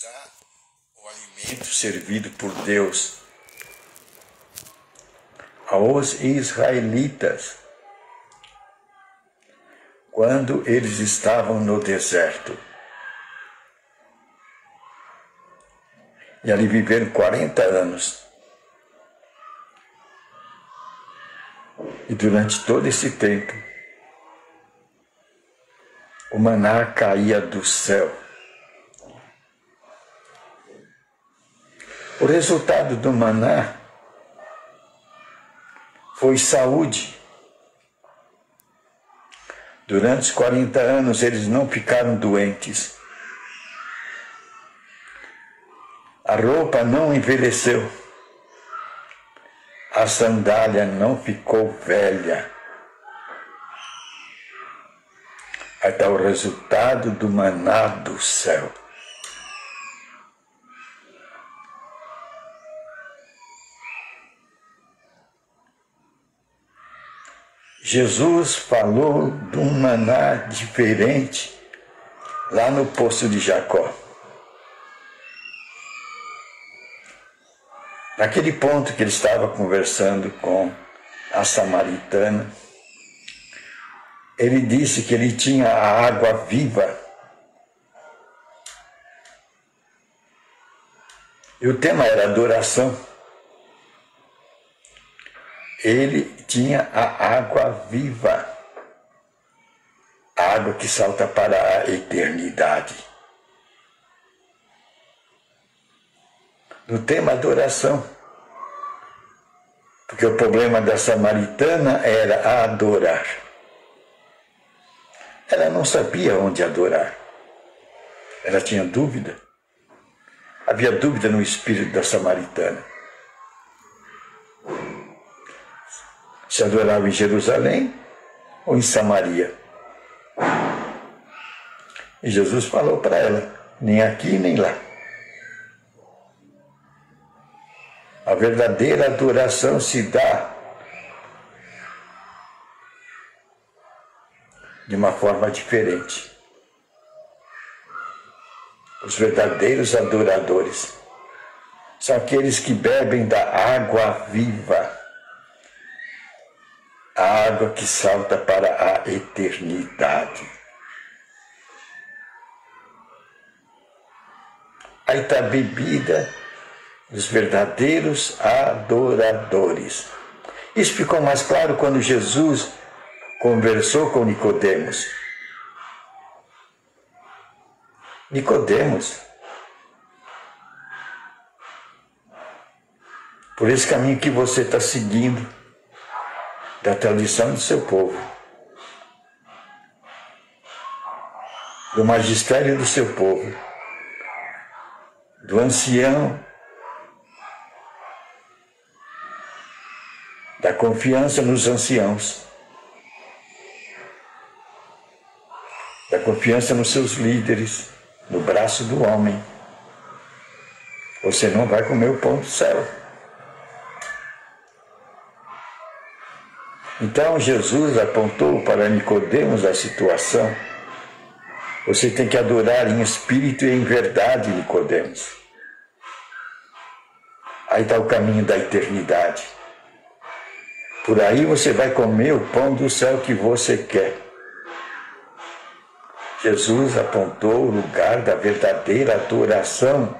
está o alimento servido por Deus aos israelitas quando eles estavam no deserto. E ali viveram 40 anos. E durante todo esse tempo, o maná caía do céu. O resultado do maná foi saúde. Durante os 40 anos eles não ficaram doentes. A roupa não envelheceu. A sandália não ficou velha. Aí está o resultado do maná do céu. Jesus falou de um maná diferente lá no poço de Jacó. Naquele ponto que ele estava conversando com a samaritana, ele disse que ele tinha a água viva. E o tema era adoração. Ele tinha a água viva, a água que salta para a eternidade. No tema adoração, porque o problema da samaritana era adorar. Ela não sabia onde adorar. Ela tinha dúvida. Havia dúvida no espírito da samaritana. Se adorava em Jerusalém ou em Samaria. E Jesus falou para ela, nem aqui nem lá. A verdadeira adoração se dá de uma forma diferente. Os verdadeiros adoradores são aqueles que bebem da água viva, a água que salta para a eternidade. Aí está a bebida dos verdadeiros adoradores. Isso ficou mais claro quando Jesus conversou com Nicodemos. Nicodemos, por esse caminho que você está seguindo, da tradição do seu povo, do magistério do seu povo, do ancião, da confiança nos anciãos, da confiança nos seus líderes, no braço do homem. Você não vai comer o pão do céu. Então Jesus apontou para Nicodemos a situação. Você tem que adorar em espírito e em verdade, Nicodemos. Aí está o caminho da eternidade. Por aí você vai comer o pão do céu que você quer. Jesus apontou o lugar da verdadeira adoração.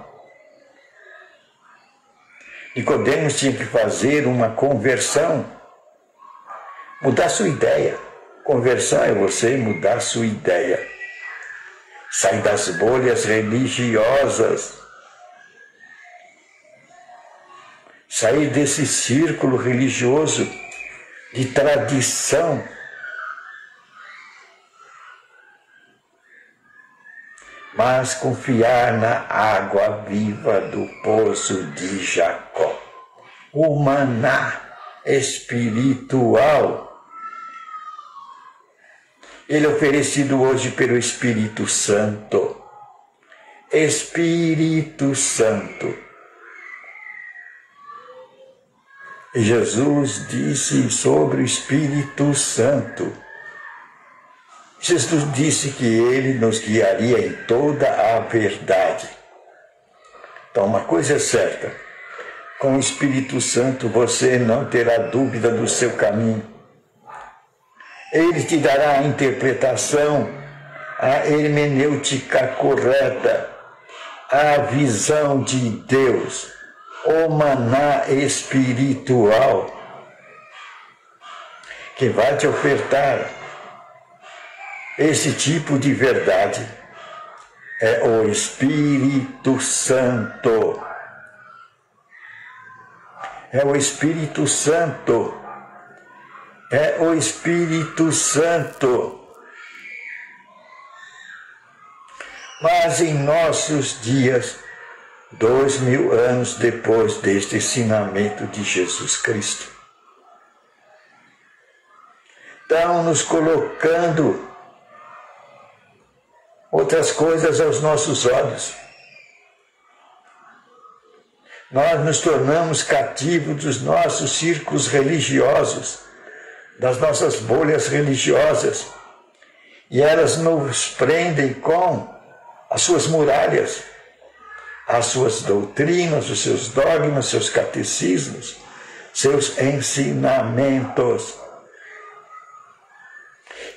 Nicodemos tinha que fazer uma conversão, mudar sua ideia. Conversão é você mudar sua ideia. Sair das bolhas religiosas. Sair desse círculo religioso de tradição. Mas confiar na água viva do poço de Jacó. O maná espiritual. Ele é oferecido hoje pelo Espírito Santo. Espírito Santo. E Jesus disse sobre o Espírito Santo. Jesus disse que ele nos guiaria em toda a verdade. Então, uma coisa é certa: com o Espírito Santo você não terá dúvida do seu caminho. Ele te dará a interpretação, a hermenêutica correta, a visão de Deus, o maná espiritual que vai te ofertar esse tipo de verdade. É o Espírito Santo. É o Espírito Santo. É o Espírito Santo. Mas em nossos dias, 2000 anos depois deste ensinamento de Jesus Cristo, estão nos colocando outras coisas aos nossos olhos. Nós nos tornamos cativos dos nossos círculos religiosos, das nossas bolhas religiosas, e elas nos prendem com as suas muralhas, as suas doutrinas, os seus dogmas, seus catecismos, seus ensinamentos.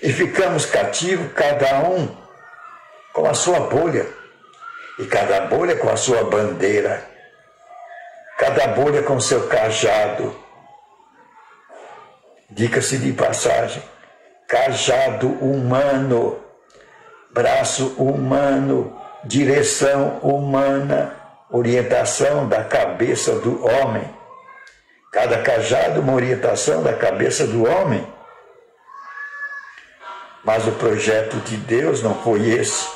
E ficamos cativos, cada um com a sua bolha, e cada bolha com a sua bandeira, cada bolha com seu cajado. Diga-se de passagem, cajado humano, braço humano, direção humana, orientação da cabeça do homem. Cada cajado uma orientação da cabeça do homem. Mas o projeto de Deus não foi esse.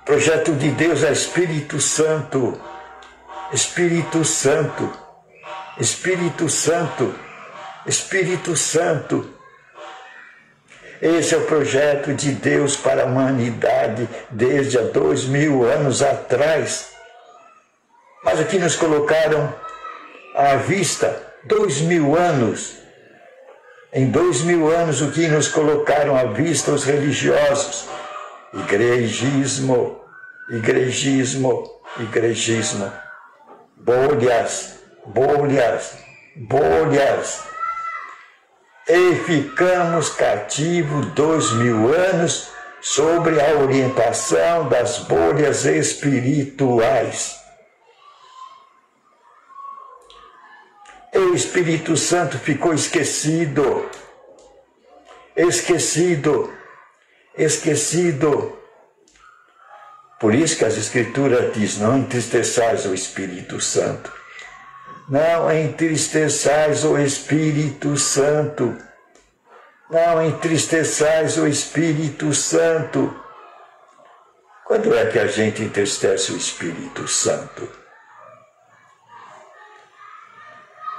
O projeto de Deus é Espírito Santo. Espírito Santo. Espírito Santo. Espírito Santo. Esse é o projeto de Deus para a humanidade desde há 2000 anos atrás. Mas aqui nos colocaram à vista 2000 anos. Em 2000 anos, o que nos colocaram à vista os religiosos? Igrejismo, igrejismo, igrejismo. Bolhas, bolhas, bolhas. E ficamos cativos 2000 anos sobre a orientação das bolhas espirituais. E o Espírito Santo ficou esquecido. Esquecido. Esquecido. Por isso que as Escrituras dizem: não entristeçais o Espírito Santo. Não entristeçais o Espírito Santo. Não entristeçais o Espírito Santo. Quando é que a gente entristece o Espírito Santo?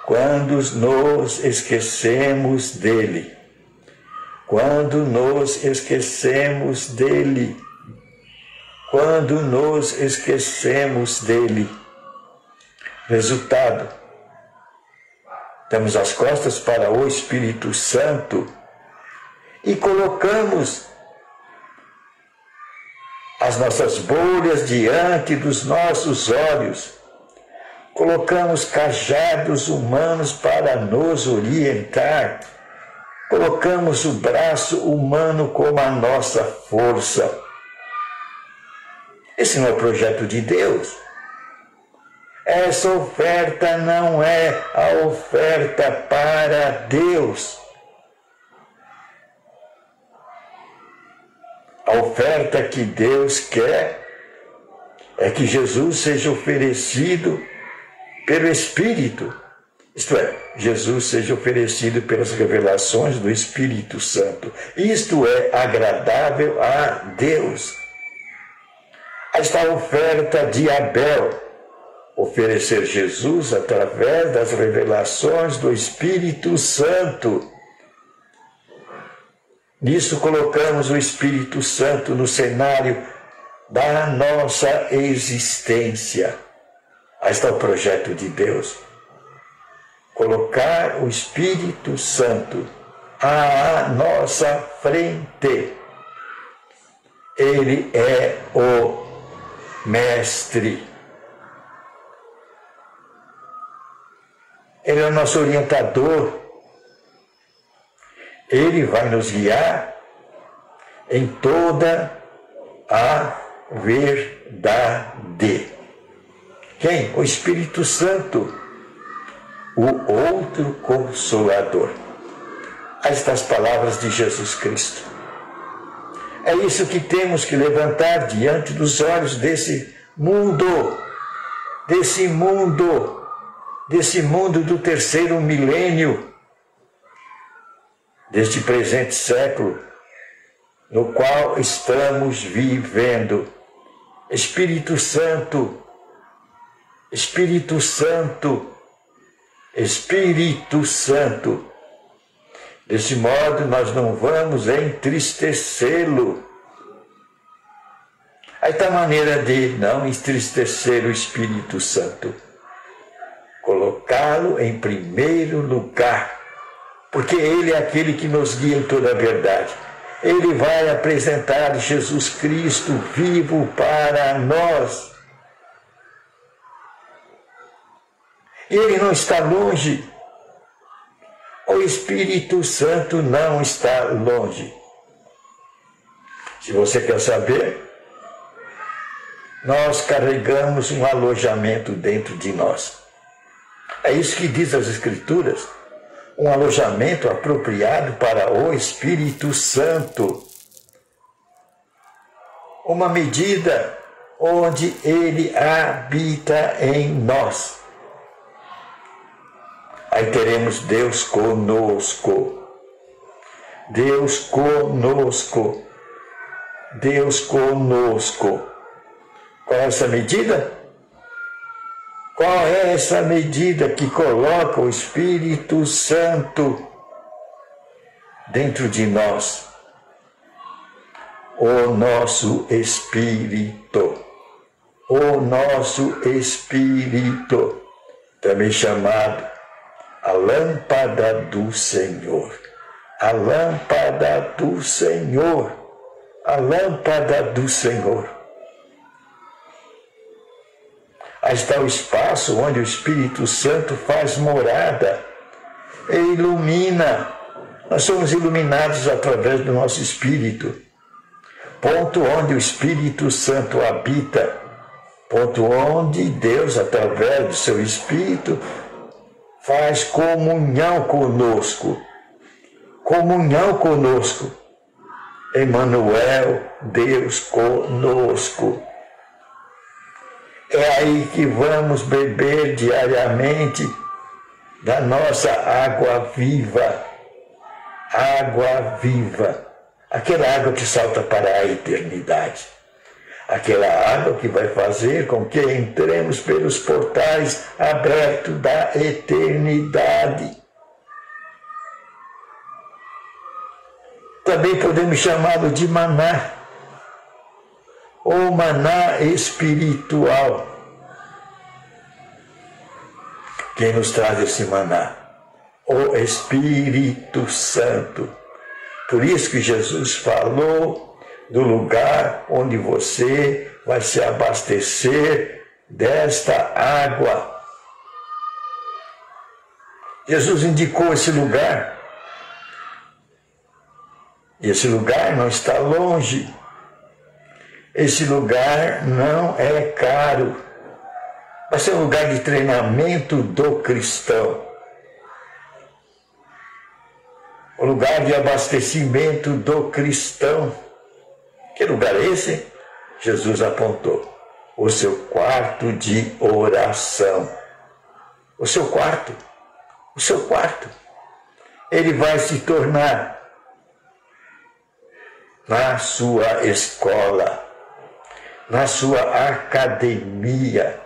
Quando nos esquecemos dele. Quando nos esquecemos dele. Quando nos esquecemos dele. Resultado: damos as costas para o Espírito Santo e colocamos as nossas bolhas diante dos nossos olhos. Colocamos cajados humanos para nos orientar. Colocamos o braço humano como a nossa força. Esse não é o projeto de Deus. Essa oferta não é a oferta para Deus. A oferta que Deus quer é que Jesus seja oferecido pelo Espírito. Isto é, Jesus seja oferecido pelas revelações do Espírito Santo. Isto é agradável a Deus. Esta oferta de Abel, oferecer Jesus através das revelações do Espírito Santo. Nisso colocamos o Espírito Santo no cenário da nossa existência. Aí está o projeto de Deus. Colocar o Espírito Santo à nossa frente. Ele é o Mestre. Ele é o nosso orientador. Ele vai nos guiar em toda a verdade. Quem? O Espírito Santo, o outro Consolador. Estas palavras de Jesus Cristo. É isso que temos que levantar diante dos olhos desse mundo do terceiro milênio, deste presente século, no qual estamos vivendo. Espírito Santo, Espírito Santo, Espírito Santo. Desse modo, nós não vamos entristecê-lo. Aí está a maneira de não entristecer o Espírito Santo. Colocá-lo em primeiro lugar, porque ele é aquele que nos guia em toda a verdade. Ele vai apresentar Jesus Cristo vivo para nós. Ele não está longe. O Espírito Santo não está longe. Se você quer saber, nós carregamos um alojamento dentro de nós. É isso que diz as Escrituras. Um alojamento apropriado para o Espírito Santo. Uma medida onde ele habita em nós. Aí teremos Deus conosco. Deus conosco. Deus conosco. Qual é essa medida? Qual é essa medida que coloca o Espírito Santo dentro de nós? O nosso Espírito. O nosso Espírito, também chamado a lâmpada do Senhor. A lâmpada do Senhor. A lâmpada do Senhor. Aí está o espaço onde o Espírito Santo faz morada e ilumina. Nós somos iluminados através do nosso Espírito. Ponto onde o Espírito Santo habita. Ponto onde Deus, através do seu Espírito, faz comunhão conosco. Comunhão conosco. Emmanuel, Deus conosco. É aí que vamos beber diariamente da nossa água viva. Água viva. Aquela água que salta para a eternidade. Aquela água que vai fazer com que entremos pelos portais abertos da eternidade. Também podemos chamá-lo de maná, ou maná espiritual. Quem nos traz esse maná? O Espírito Santo. Por isso que Jesus falou do lugar onde você vai se abastecer desta água. Jesus indicou esse lugar. E esse lugar não está longe. Esse lugar não é caro. Vai ser um lugar de treinamento do cristão. O lugar de abastecimento do cristão. Que lugar é esse? Jesus apontou. O seu quarto de oração. O seu quarto. O seu quarto. Ele vai se tornar na sua escola, na sua academia.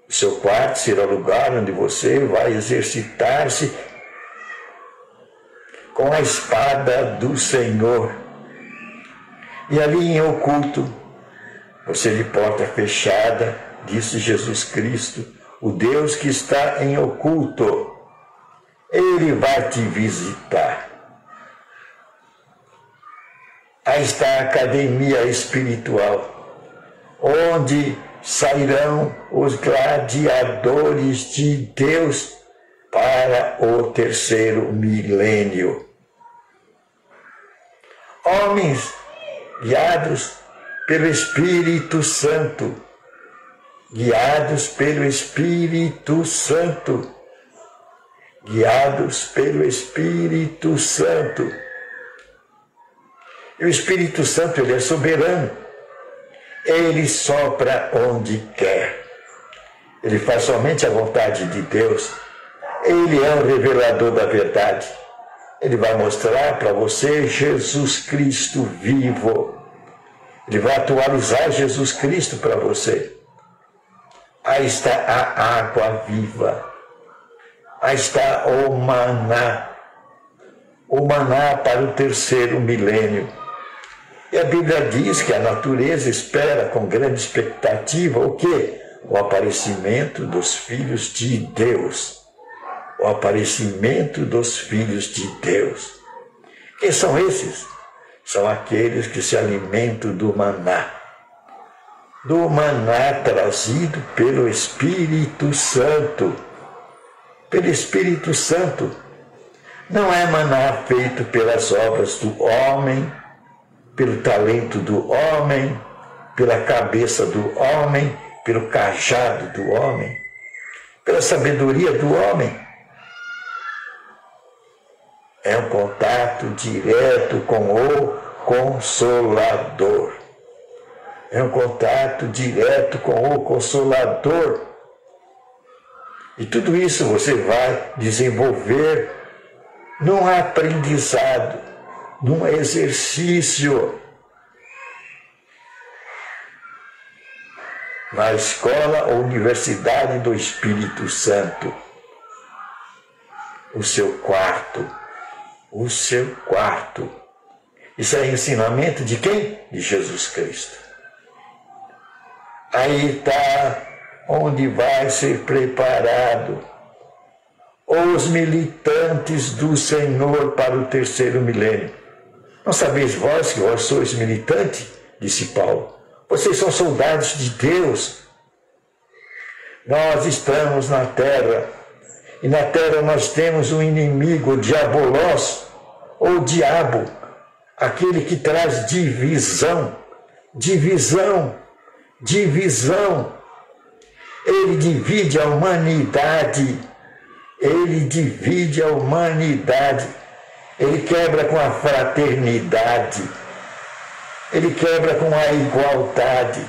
O seu quarto será o lugar onde você vai exercitar-se com a espada do Senhor. E ali em oculto, você de porta fechada, disse Jesus Cristo, o Deus que está em oculto, Ele vai te visitar. Aí está a academia espiritual, onde sairão os gladiadores de Deus para o terceiro milênio. Homens guiados pelo Espírito Santo, guiados pelo Espírito Santo, guiados pelo Espírito Santo. E o Espírito Santo, ele é soberano. Ele sopra onde quer. Ele faz somente a vontade de Deus. Ele é o revelador da verdade. Ele vai mostrar para você Jesus Cristo vivo. Ele vai atualizar Jesus Cristo para você. Aí está a água viva. Aí está o maná para o terceiro milênio. E a Bíblia diz que a natureza espera com grande expectativa o quê? O aparecimento dos filhos de Deus. O aparecimento dos filhos de Deus. Quem são esses? São aqueles que se alimentam do maná. Do maná trazido pelo Espírito Santo. Pelo Espírito Santo. Não é maná feito pelas obras do homem, pelo talento do homem, pela cabeça do homem, pelo cajado do homem, pela sabedoria do homem. É um contato direto com o Consolador. É um contato direto com o Consolador. E tudo isso você vai desenvolver num aprendizado, num exercício, na escola ou universidade do Espírito Santo. O seu quarto. O seu quarto. Isso é ensinamento de quem? De Jesus Cristo. Aí está onde vai ser preparado os militantes do Senhor para o terceiro milênio. Não sabeis vós que vós sois militante? Disse Paulo. Vocês são soldados de Deus. Nós estamos na terra. E na terra nós temos um inimigo, o diabolós, ou diabo. Aquele que traz divisão. Divisão. Divisão. Ele divide a humanidade. Ele divide a humanidade. Ele quebra com a fraternidade. Ele quebra com a igualdade.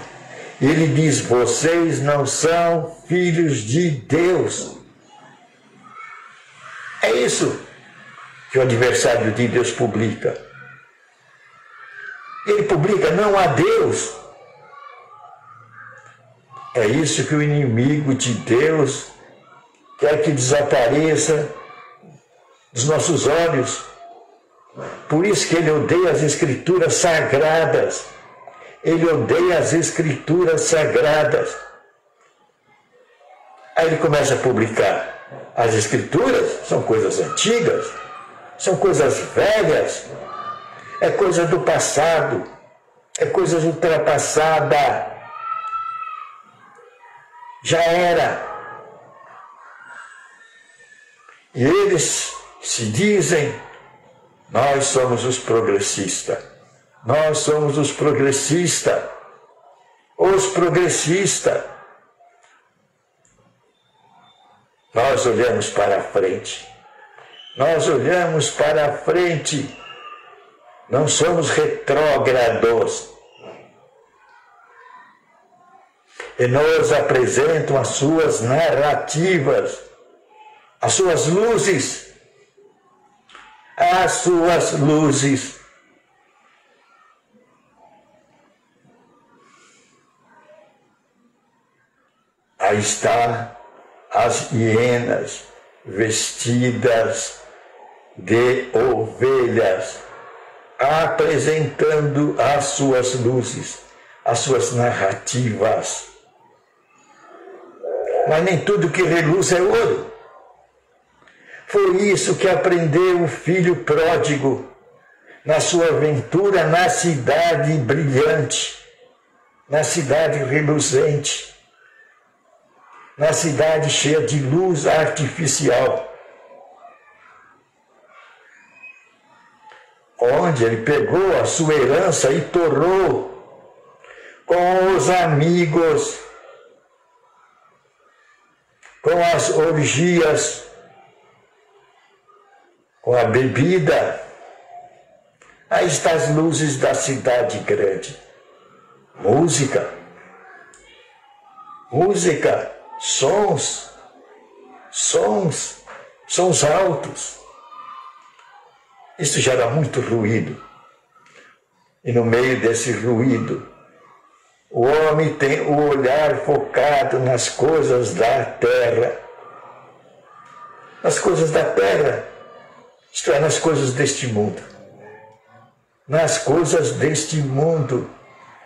Ele diz, vocês não são filhos de Deus. É isso que o adversário de Deus publica. Ele publica não a Deus. É isso que o inimigo de Deus quer que desapareça dos nossos olhos. Por isso que ele odeia as Escrituras sagradas. Ele odeia as Escrituras sagradas. Aí ele começa a publicar. As Escrituras são coisas antigas, são coisas velhas, é coisa do passado, é coisa ultrapassada. Já era. E eles se dizem, nós somos os progressistas. Nós somos os progressistas. Os progressistas. Nós olhamos para a frente. Nós olhamos para a frente. Não somos retrógrados. E nos apresentam as suas narrativas, as suas luzes. As suas luzes. Aí está as hienas vestidas de ovelhas, apresentando as suas luzes, as suas narrativas. Mas nem tudo que reluz é ouro. Foi isso que aprendeu o filho pródigo na sua aventura na cidade brilhante. na cidade reluzente, na cidade cheia de luz artificial, onde ele pegou a sua herança e torrou com os amigos, com as orgias, com a bebida. Aí estão as luzes da cidade grande. Música, sons altos. Isso gera muito ruído. E no meio desse ruído, o homem tem o olhar focado nas coisas da terra. Nas coisas da terra, isto é, nas coisas deste mundo. Nas coisas deste mundo.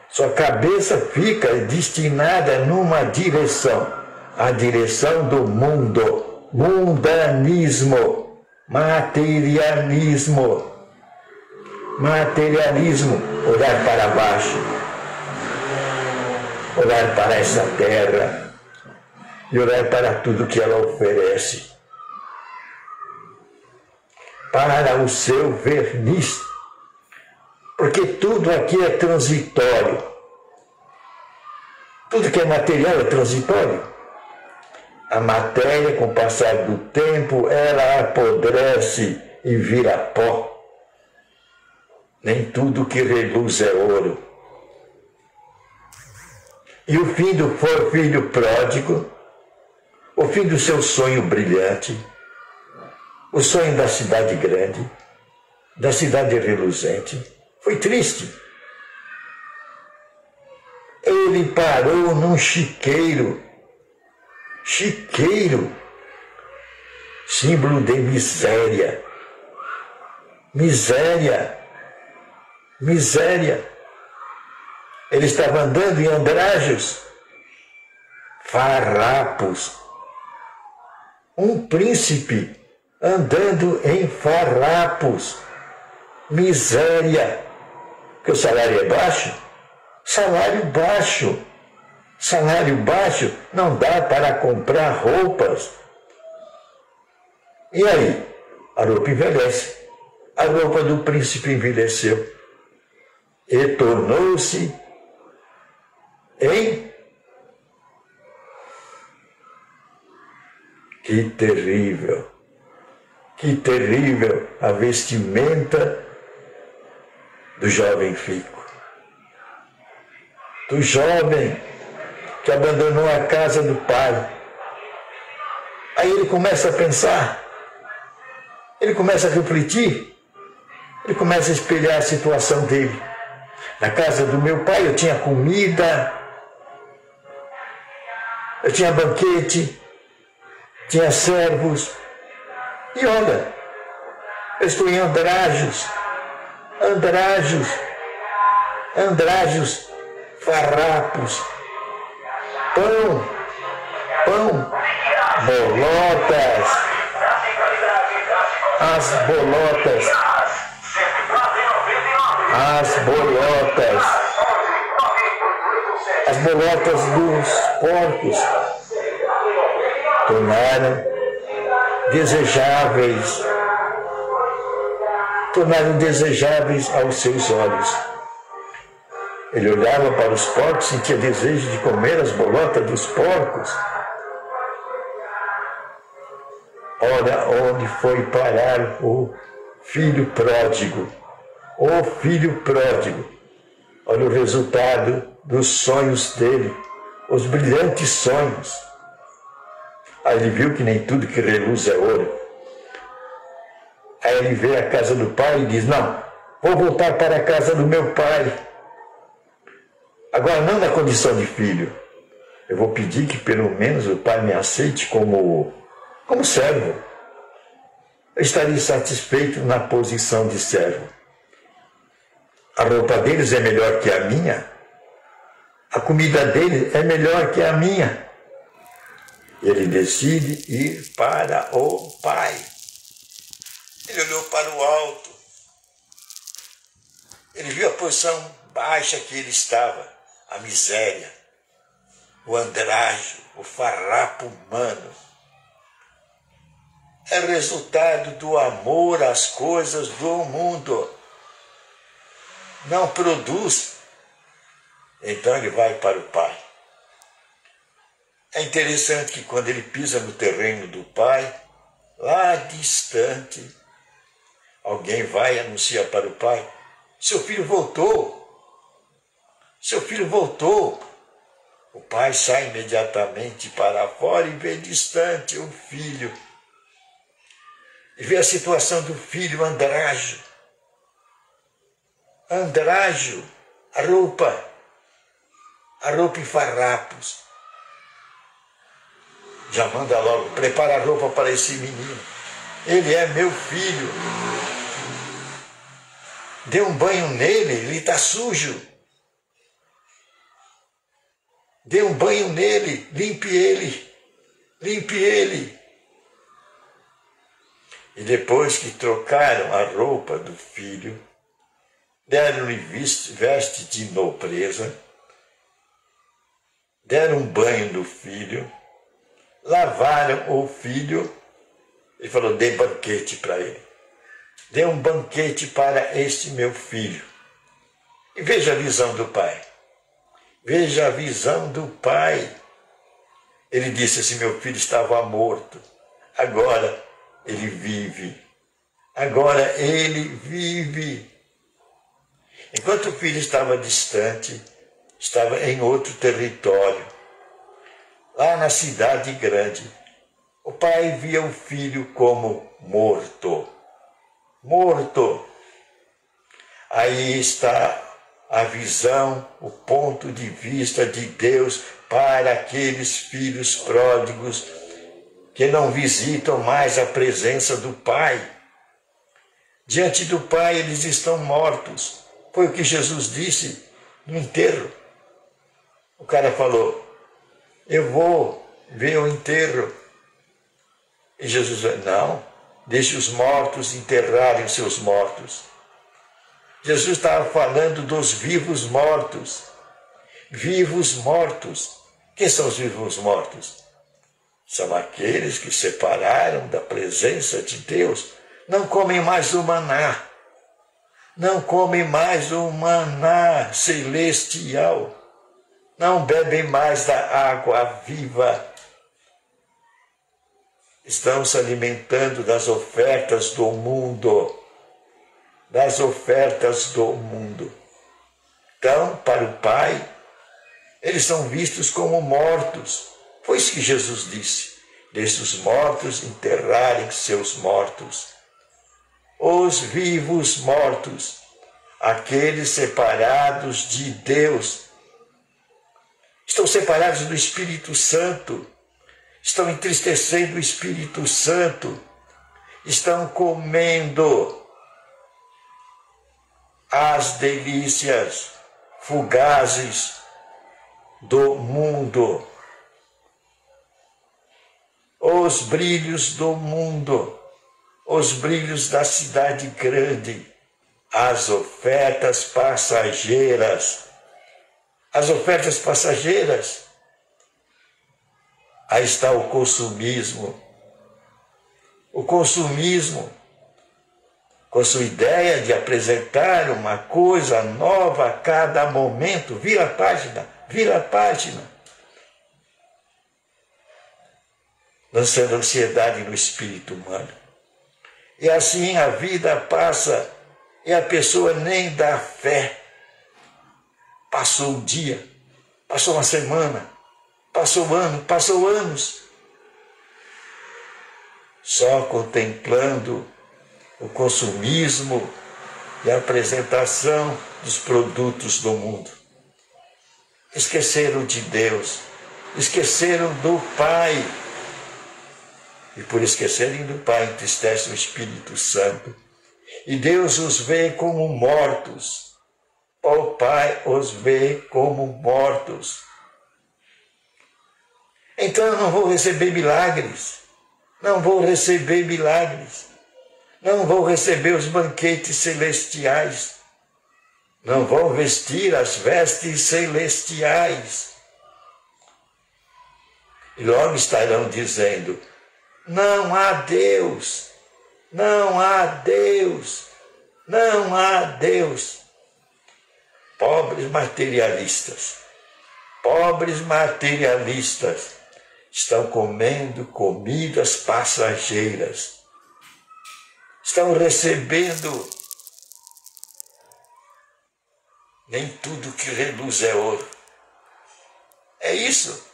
Sua cabeça fica destinada numa direção, a direção do mundo, mundanismo, materialismo, olhar para baixo, olhar para essa terra e olhar para tudo que ela oferece, para o seu verniz. Porque tudo aqui é transitório. Tudo que é material é transitório. A matéria, com o passar do tempo, ela apodrece e vira pó. Nem tudo que reluz é ouro. E o fim do filho pródigo, o fim do seu sonho brilhante, o sonho da cidade grande, da cidade reluzente, foi triste. Ele parou num chiqueiro, símbolo de miséria. Ele estava andando em andrajos, farrapos. Um príncipe andando em farrapos, miséria. Porque o salário é baixo? Salário baixo não dá para comprar roupas. E aí? A roupa envelhece. A roupa do príncipe envelheceu. E tornou-se em... Que terrível a vestimenta do jovem fico. Do jovem que abandonou a casa do pai. Aí ele começa a pensar, ele começa a refletir, ele começa a espelhar a situação dele. Na casa do meu pai eu tinha comida, eu tinha banquete, tinha servos. E olha, eu estou em andrajos, farrapos, pão, bolotas, as bolotas dos porcos tornaram desejáveis aos seus olhos. Ele olhava para os porcos, sentia desejo de comer as bolotas dos porcos. Ora, onde foi parar o filho pródigo? O filho pródigo. Olha o resultado dos sonhos dele, os brilhantes sonhos. Aí ele viu que nem tudo que reluz é ouro. Aí ele vê a casa do pai e diz, não, vou voltar para a casa do meu pai. Agora não na condição de filho. Eu vou pedir que pelo menos o pai me aceite como servo. Eu estaria satisfeito na posição de servo. A roupa deles é melhor que a minha. A comida deles é melhor que a minha. Ele decide ir para o pai. Ele olhou para o alto. Ele viu a posição baixa que ele estava. a miséria, o andrajo, o farrapo humano. É resultado do amor às coisas do mundo. Não produz, então ele vai para o Pai. É interessante que quando ele pisa no terreno do Pai, lá distante, alguém vai e anuncia para o Pai: seu filho voltou, seu filho voltou. O pai sai imediatamente para fora e vê distante o filho. E vê a situação do filho andrajo. Andrajo, a roupa em farrapos. Já manda logo: prepara a roupa para esse menino. Ele é meu filho. Dê um banho nele, ele está sujo. Dê um banho nele, limpe ele, limpe ele. E depois que trocaram a roupa do filho, deram-lhe veste de nobreza, deram um banho no filho, lavaram o filho e falou: dê banquete para ele. Dê um banquete para este meu filho. E veja a visão do pai. Veja a visão do pai. Ele disse assim: meu filho estava morto, agora ele vive. Agora ele vive. Enquanto o filho estava distante, estava em outro território, lá na cidade grande, o pai via o filho como morto. Morto. Aí está a visão, o ponto de vista de Deus para aqueles filhos pródigos que não visitam mais a presença do Pai. Diante do Pai eles estão mortos. Foi o que Jesus disse no enterro. O cara falou: eu vou ver o enterro. E Jesus disse: não, deixe os mortos enterrarem os seus mortos. Jesus estava falando dos vivos mortos. Vivos mortos. Quem são os vivos mortos? São aqueles que separaram da presença de Deus. Não comem mais o maná. Não comem mais o maná celestial. Não bebem mais da água viva. Estão se alimentando das ofertas do mundo. Das ofertas do mundo. Então, para o Pai, eles são vistos como mortos. Foi isso que Jesus disse: deixe os mortos enterrarem seus mortos. Os vivos mortos, aqueles separados de Deus, estão separados do Espírito Santo, estão entristecendo o Espírito Santo, estão comendo as delícias fugazes do mundo, os brilhos do mundo, os brilhos da cidade grande, as ofertas passageiras. As ofertas passageiras. Aí está o consumismo. O consumismo, com sua ideia de apresentar uma coisa nova a cada momento. Vira a página, vira a página. Lançando ansiedade no espírito humano. E assim a vida passa e a pessoa nem dá fé. Passou um dia, passou uma semana, passou um ano, passou anos. Só contemplando o consumismo e a apresentação dos produtos do mundo. Esqueceram de Deus, esqueceram do Pai. E por esquecerem do Pai, entristece o Espírito Santo. E Deus os vê como mortos. O Pai os vê como mortos. Então eu não vou receber milagres. Não vou receber milagres. Não vou receber os banquetes celestiais. não vão vestir as vestes celestiais. E logo estarão dizendo: não há Deus, não há Deus, não há Deus. Pobres materialistas estão comendo comidas passageiras, estão recebendo. Nem tudo que reluz é ouro. É isso,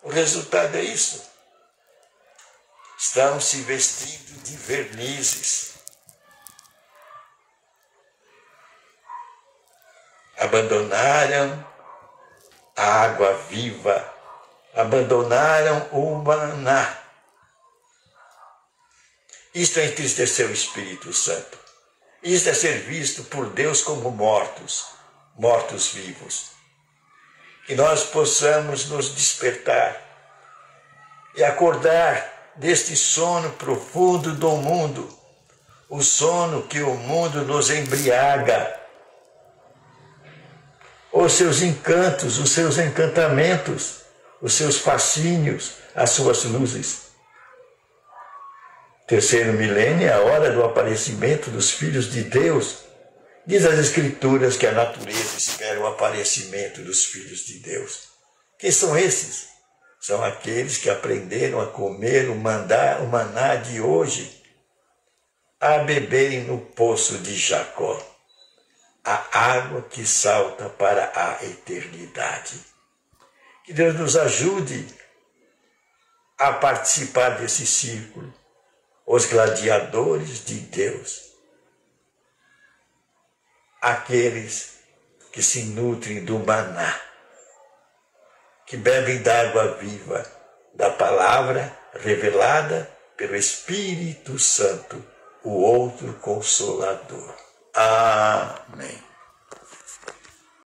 o resultado é isso. Estão se vestindo de vernizes. Abandonaram a água viva, abandonaram o maná. Isto é entristecer o Espírito Santo. Isto é ser visto por Deus como mortos vivos. Que nós possamos nos despertar e acordar deste sono profundo do mundo, o sono que o mundo nos embriaga, os seus encantos, os seus encantamentos, os seus fascínios, as suas luzes. Terceiro milênio é a hora do aparecimento dos filhos de Deus. Diz as Escrituras que a natureza espera o aparecimento dos filhos de Deus. Quem são esses? São aqueles que aprenderam a comer o maná de hoje, a beberem no poço de Jacó, a água que salta para a eternidade. Que Deus nos ajude a participar desse círculo, os gladiadores de Deus, aqueles que se nutrem do maná, que bebem da água viva, da palavra revelada pelo Espírito Santo, o outro Consolador. Amém.